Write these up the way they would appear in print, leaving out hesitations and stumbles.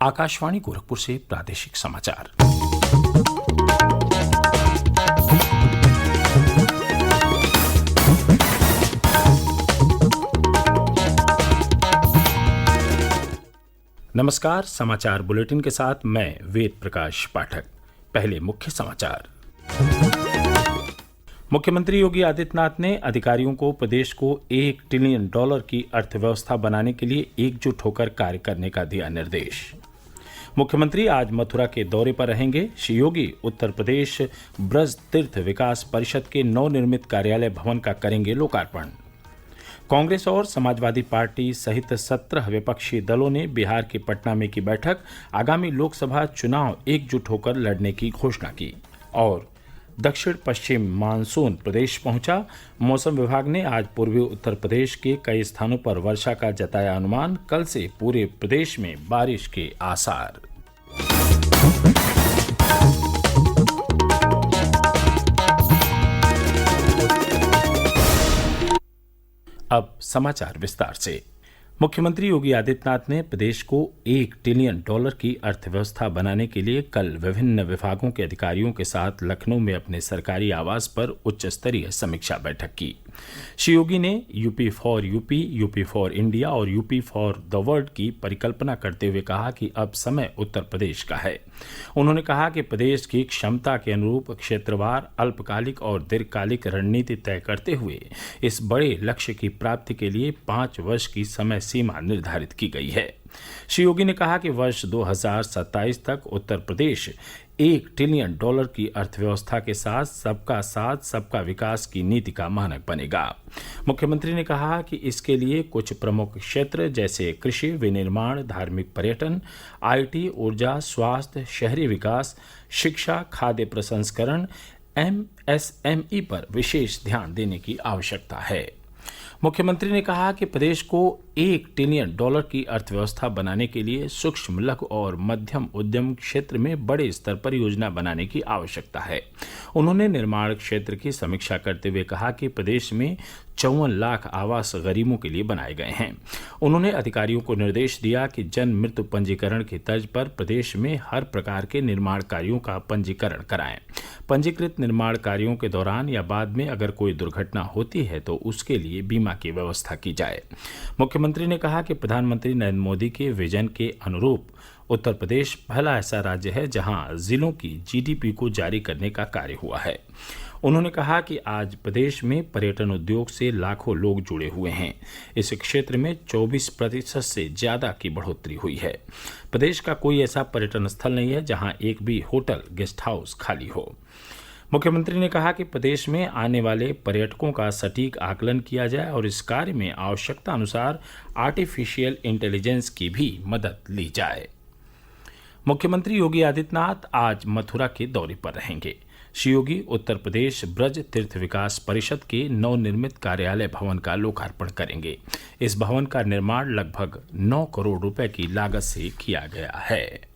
आकाशवाणी गोरखपुर से प्रादेशिक समाचार। नमस्कार, समाचार बुलेटिन के साथ मैं वेद प्रकाश पाठक। पहले मुख्य समाचार। मुख्यमंत्री योगी आदित्यनाथ ने अधिकारियों को प्रदेश को $1 ट्रिलियन की अर्थव्यवस्था बनाने के लिए एकजुट होकर कार्य करने का दिया निर्देश। मुख्यमंत्री आज मथुरा के दौरे पर रहेंगे। श्री योगी उत्तर प्रदेश ब्रज तीर्थ विकास परिषद के नवनिर्मित कार्यालय भवन का करेंगे लोकार्पण। कांग्रेस और समाजवादी पार्टी सहित 17 विपक्षी दलों ने बिहार के पटना में की बैठक, आगामी लोकसभा चुनाव एकजुट होकर लड़ने की घोषणा की। और दक्षिण पश्चिम मानसून प्रदेश पहुंचा। मौसम विभाग ने आज पूर्वी उत्तर प्रदेश के कई स्थानों पर वर्षा का जताया अनुमान। कल से पूरे प्रदेश में बारिश के आसार। अब समाचार विस्तार से। मुख्यमंत्री योगी आदित्यनाथ ने प्रदेश को $1 ट्रिलियन की अर्थव्यवस्था बनाने के लिए कल विभिन्न विभागों के अधिकारियों के साथ लखनऊ में अपने सरकारी आवास पर उच्च स्तरीय समीक्षा बैठक की। श्री योगी ने UP for UP, UP for India और यूपी फॉर द वर्ल्ड की परिकल्पना करते हुए कहा कि अब समय उत्तर प्रदेश का है। उन्होंने कहा कि प्रदेश की क्षमता के अनुरूप क्षेत्रवार, अल्पकालिक और दीर्घकालिक रणनीति तय करते हुए इस बड़े लक्ष्य की प्राप्ति के लिए 5 वर्ष की समय सीमा निर्धारित की गई है। श्री योगी ने कहा कि वर्ष 2027 तक उत्तर प्रदेश $1 ट्रिलियन की अर्थव्यवस्था के साथ सबका विकास की नीति का मानक बनेगा। मुख्यमंत्री ने कहा कि इसके लिए कुछ प्रमुख क्षेत्र जैसे कृषि, विनिर्माण, धार्मिक पर्यटन, IT, ऊर्जा, स्वास्थ्य, शहरी विकास, शिक्षा, खाद्य प्रसंस्करण, MSME पर विशेष ध्यान देने की आवश्यकता है। मुख्यमंत्री ने कहा कि प्रदेश को $1 ट्रिलियन की अर्थव्यवस्था बनाने के लिए सूक्ष्म, लघु और मध्यम उद्यम क्षेत्र में बड़े स्तर पर योजना बनाने की आवश्यकता है। उन्होंने निर्माण क्षेत्र की समीक्षा करते हुए कहा कि प्रदेश में 54 लाख आवास गरीबों के लिए बनाए गए हैं। उन्होंने अधिकारियों को निर्देश दिया कि जन्म मृत्यु पंजीकरण की तर्ज पर प्रदेश में हर प्रकार के निर्माण कार्यों का पंजीकरण कराएं। पंजीकृत निर्माण कार्यों के दौरान या बाद में अगर कोई दुर्घटना होती है तो उसके लिए बीमा की व्यवस्था की जाए। मुख्यमंत्री ने कहा कि प्रधानमंत्री नरेंद्र मोदी के विजन के अनुरूप उत्तर प्रदेश पहला ऐसा राज्य है जहां जिलों की GDP को जारी करने का कार्य हुआ है। उन्होंने कहा कि आज प्रदेश में पर्यटन उद्योग से लाखों लोग जुड़े हुए हैं। इस क्षेत्र में 24% से ज़्यादा की बढ़ोतरी हुई है। प्रदेश का कोई ऐसा पर्यटन स्थल नहीं है जहां एक भी होटल, गेस्ट हाउस खाली हो। मुख्यमंत्री ने कहा कि प्रदेश में आने वाले पर्यटकों का सटीक आकलन किया जाए और इस कार्य में आवश्यकता अनुसार आर्टिफिशियल इंटेलिजेंस की भी मदद ली जाए। मुख्यमंत्री योगी आदित्यनाथ आज मथुरा के दौरे पर रहेंगे। श्री योगी उत्तर प्रदेश ब्रज तीर्थ विकास परिषद के नवनिर्मित कार्यालय भवन का लोकार्पण करेंगे। इस भवन का निर्माण लगभग 9 करोड़ रुपए की लागत से किया गया है।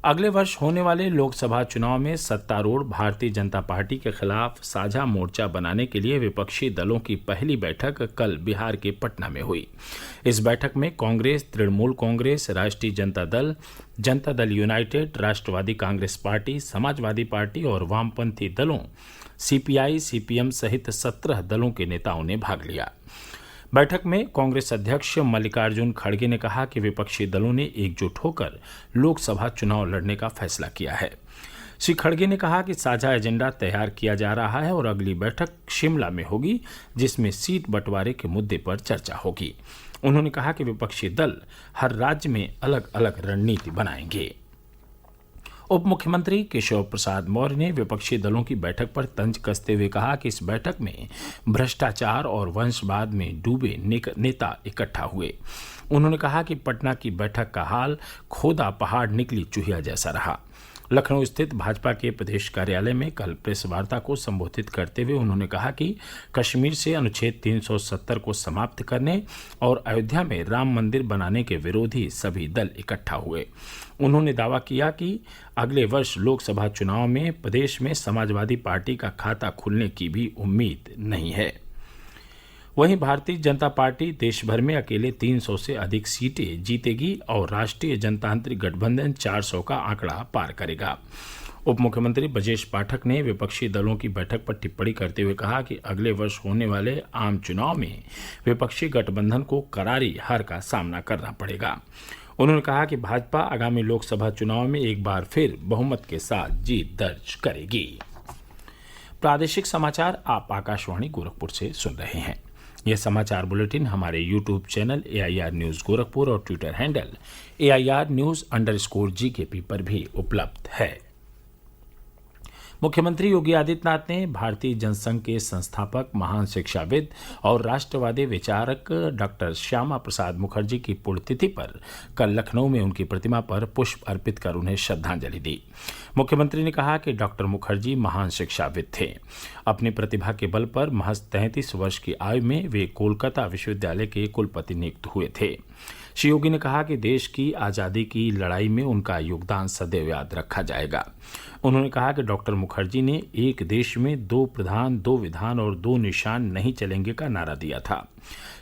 अगले वर्ष होने वाले लोकसभा चुनाव में सत्तारूढ़ भारतीय जनता पार्टी के खिलाफ साझा मोर्चा बनाने के लिए विपक्षी दलों की पहली बैठक कल बिहार के पटना में हुई। इस बैठक में कांग्रेस, तृणमूल कांग्रेस, राष्ट्रीय जनता दल यूनाइटेड, राष्ट्रवादी कांग्रेस पार्टी, समाजवादी पार्टी और वामपंथी दलों CPI, CPM सहित 17 दलों के नेताओं ने भाग लिया। बैठक में कांग्रेस अध्यक्ष मल्लिकार्जुन खड़गे ने कहा कि विपक्षी दलों ने एकजुट होकर लोकसभा चुनाव लड़ने का फैसला किया है। श्री खड़गे ने कहा कि साझा एजेंडा तैयार किया जा रहा है और अगली बैठक शिमला में होगी जिसमें सीट बंटवारे के मुद्दे पर चर्चा होगी। उन्होंने कहा कि विपक्षी दल हर राज्य में अलग अलग रणनीति बनाएंगे। उप मुख्यमंत्री केशव प्रसाद मौर्य ने विपक्षी दलों की बैठक पर तंज कसते हुए कहा कि इस बैठक में भ्रष्टाचार और वंशवाद में डूबे नेता इकट्ठा हुए। उन्होंने कहा कि पटना की बैठक का हाल खोदा पहाड़ निकली चूहिया जैसा रहा। लखनऊ स्थित भाजपा के प्रदेश कार्यालय में कल प्रेस वार्ता को संबोधित करते हुए उन्होंने कहा कि कश्मीर से अनुच्छेद 370 को समाप्त करने और अयोध्या में राम मंदिर बनाने के विरोधी सभी दल इकट्ठा हुए। उन्होंने दावा किया कि अगले वर्ष लोकसभा चुनाव में प्रदेश में समाजवादी पार्टी का खाता खुलने की भी उम्मीद नहीं है। वहीं भारतीय जनता पार्टी देश भर में अकेले 300 से अधिक सीटें जीतेगी और राष्ट्रीय जनतांत्रिक गठबंधन 400 का आंकड़ा पार करेगा। उप मुख्यमंत्री ब्रजेश पाठक ने विपक्षी दलों की बैठक पर टिप्पणी करते हुए कहा कि अगले वर्ष होने वाले आम चुनाव में विपक्षी गठबंधन को करारी हार का सामना करना पड़ेगा। उन्होंने कहा कि भाजपा आगामी लोकसभा चुनाव में एक बार फिर बहुमत के साथ जीत दर्ज करेगी। प्रादेशिक समाचार आप आकाशवाणी गोरखपुर से सुन रहे हैं। यह समाचार बुलेटिन हमारे YouTube channel AIR news Gorakhpur और ट्विटर हैंडल AIR_GKP पर भी उपलब्ध है। मुख्यमंत्री योगी आदित्यनाथ ने भारतीय जनसंघ के संस्थापक, महान शिक्षाविद और राष्ट्रवादी विचारक डॉक्टर श्यामा प्रसाद मुखर्जी की पुण्यतिथि पर कल लखनऊ में उनकी प्रतिमा पर पुष्प अर्पित कर उन्हें श्रद्धांजलि दी। मुख्यमंत्री ने कहा कि डॉक्टर मुखर्जी महान शिक्षाविद थे। अपनी प्रतिभा के बल पर महज 33 वर्ष की आयु में वे कोलकाता विश्वविद्यालय के कुलपति नियुक्त हुए थे। श्री योगी ने कहा कि देश की आज़ादी की लड़ाई में उनका योगदान सदैव याद रखा जाएगा। उन्होंने कहा कि डॉक्टर मुखर्जी ने एक देश में 2 प्रधान, 2 विधान और 2 निशान नहीं चलेंगे का नारा दिया था।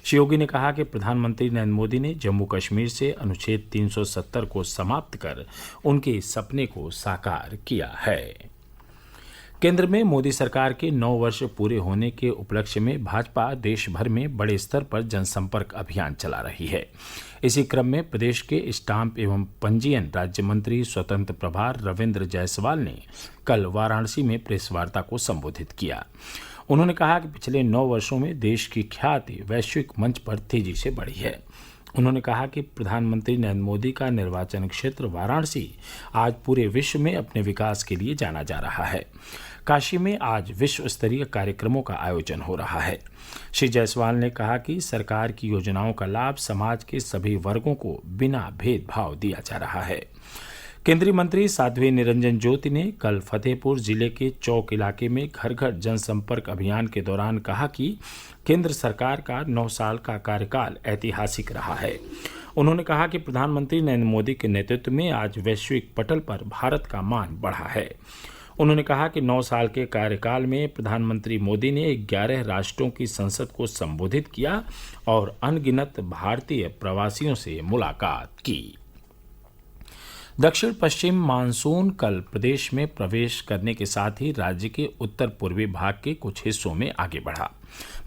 श्री योगी ने कहा कि प्रधानमंत्री नरेंद्र मोदी ने जम्मू कश्मीर से अनुच्छेद 370 को समाप्त कर उनके सपने को साकार किया है। केंद्र में मोदी सरकार के 9 वर्ष पूरे होने के उपलक्ष्य में भाजपा देश भर में बड़े स्तर पर जनसंपर्क अभियान चला रही है। इसी क्रम में प्रदेश के स्टाम्प एवं पंजीयन राज्य मंत्री स्वतंत्र प्रभार रविंद्र जायसवाल ने कल वाराणसी में प्रेस वार्ता को संबोधित किया। उन्होंने कहा कि पिछले 9 वर्षों में देश की ख्याति वैश्विक मंच पर तेजी से बढ़ी है। उन्होंने कहा कि प्रधानमंत्री नरेंद्र मोदी का निर्वाचन क्षेत्र वाराणसी आज पूरे विश्व में अपने विकास के लिए जाना जा रहा है। काशी में आज विश्व स्तरीय कार्यक्रमों का आयोजन हो रहा है। श्री जायसवाल ने कहा कि सरकार की योजनाओं का लाभ समाज के सभी वर्गों को बिना भेदभाव दिया जा रहा है। केंद्रीय मंत्री साध्वी निरंजन ज्योति ने कल फतेहपुर जिले के चौक इलाके में घर घर जनसंपर्क अभियान के दौरान कहा कि केंद्र सरकार का 9 साल का कार्यकाल ऐतिहासिक रहा है। उन्होंने कहा कि प्रधानमंत्री नरेंद्र मोदी के नेतृत्व में आज वैश्विक पटल पर भारत का मान बढ़ा है। उन्होंने कहा कि 9 साल के कार्यकाल में प्रधानमंत्री मोदी ने 11 राष्ट्रों की संसद को संबोधित किया और अनगिनत भारतीय प्रवासियों से मुलाकात की। दक्षिण पश्चिम मानसून कल प्रदेश में प्रवेश करने के साथ ही राज्य के उत्तर पूर्वी भाग के कुछ हिस्सों में आगे बढ़ा।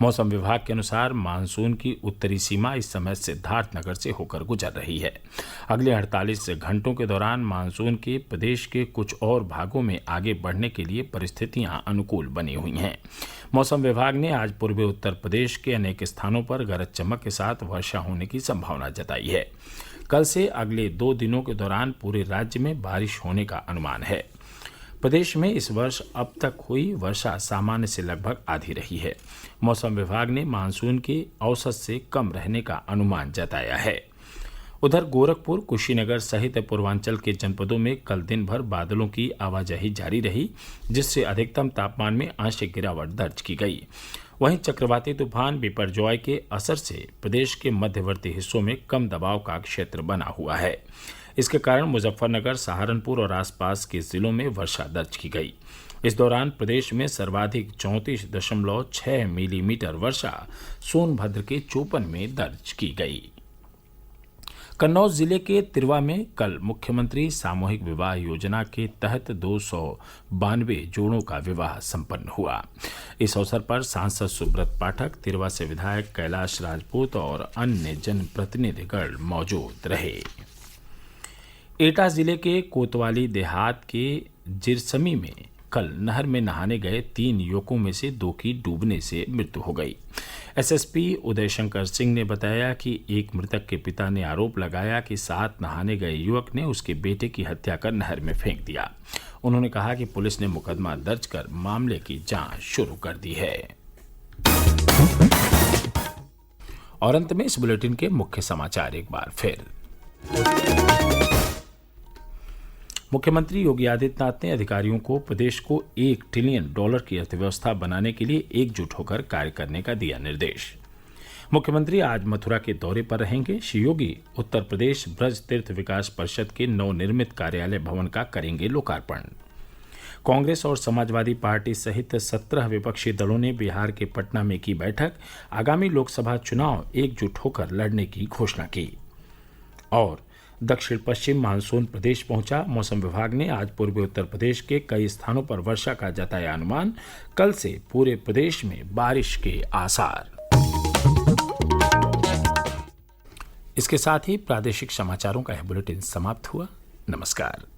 मौसम विभाग के अनुसार मानसून की उत्तरी सीमा इस समय सिद्धार्थनगर से होकर गुजर रही है। अगले 48 घंटों के दौरान मानसून के प्रदेश के कुछ और भागों में आगे बढ़ने के लिए परिस्थितियां अनुकूल बनी हुई हैं। मौसम विभाग ने आज पूर्वी उत्तर प्रदेश के अनेक स्थानों पर गरज चमक के साथ वर्षा होने की संभावना जताई है। कल से अगले 2 दिनों के दौरान पूरे राज्य में बारिश होने का अनुमान है। प्रदेश में इस वर्ष अब तक हुई वर्षा सामान्य से लगभग आधी रही है। मौसम विभाग ने मानसून के औसत से कम रहने का अनुमान जताया है। उधर गोरखपुर, कुशीनगर सहित पूर्वांचल के जनपदों में कल दिन भर बादलों की आवाजाही जारी रही, जिससे अधिकतम तापमान में आंशिक गिरावट दर्ज की गई। वहीं चक्रवाती तूफान बिपरजॉय के असर से प्रदेश के मध्यवर्ती हिस्सों में कम दबाव का क्षेत्र बना हुआ है। इसके कारण मुजफ्फरनगर, सहारनपुर और आसपास के जिलों में वर्षा दर्ज की गई। इस दौरान प्रदेश में सर्वाधिक 34.6 मिलीमीटर वर्षा सोनभद्र के चोपन में दर्ज की गई। कन्नौज जिले के तिरवा में कल मुख्यमंत्री सामूहिक विवाह योजना के तहत 292 जोड़ों का विवाह संपन्न हुआ। इस अवसर पर सांसद सुब्रत पाठक, तिरवा से विधायक कैलाश राजपूत और अन्य जनप्रतिनिधिगण मौजूद रहे। एटा जिले के कोतवाली देहात के जिरसमी में कल नहर में नहाने गए 3 युवकों में से 2 की डूबने से मृत्यु हो गई। एसएसपी उदय शंकर सिंह ने बताया कि एक मृतक के पिता ने आरोप लगाया कि साथ नहाने गए युवक ने उसके बेटे की हत्या कर नहर में फेंक दिया। उन्होंने कहा कि पुलिस ने मुकदमा दर्ज कर मामले की जांच शुरू कर दी है। और अंत में इस बुलेटिन के मुख्य समाचार एक बार फिर। मुख्यमंत्री योगी आदित्यनाथ ने अधिकारियों को प्रदेश को $1 ट्रिलियन की अर्थव्यवस्था बनाने के लिए एकजुट होकर कार्य करने का दिया निर्देश। मुख्यमंत्री आज मथुरा के दौरे पर रहेंगे। श्री योगी उत्तर प्रदेश ब्रज तीर्थ विकास परिषद के नवनिर्मित कार्यालय भवन का करेंगे लोकार्पण। कांग्रेस और समाजवादी पार्टी सहित 17 विपक्षी दलों ने बिहार के पटना में की बैठक, आगामी लोकसभा चुनाव एकजुट होकर लड़ने की घोषणा की। और दक्षिण पश्चिम मानसून प्रदेश पहुंचा, मौसम विभाग ने आज पूर्वी उत्तर प्रदेश के कई स्थानों पर वर्षा का जताया अनुमान, कल से पूरे प्रदेश में बारिश के आसार। इसके साथ ही प्रादेशिक समाचारों का यह बुलेटिन समाप्त हुआ। नमस्कार।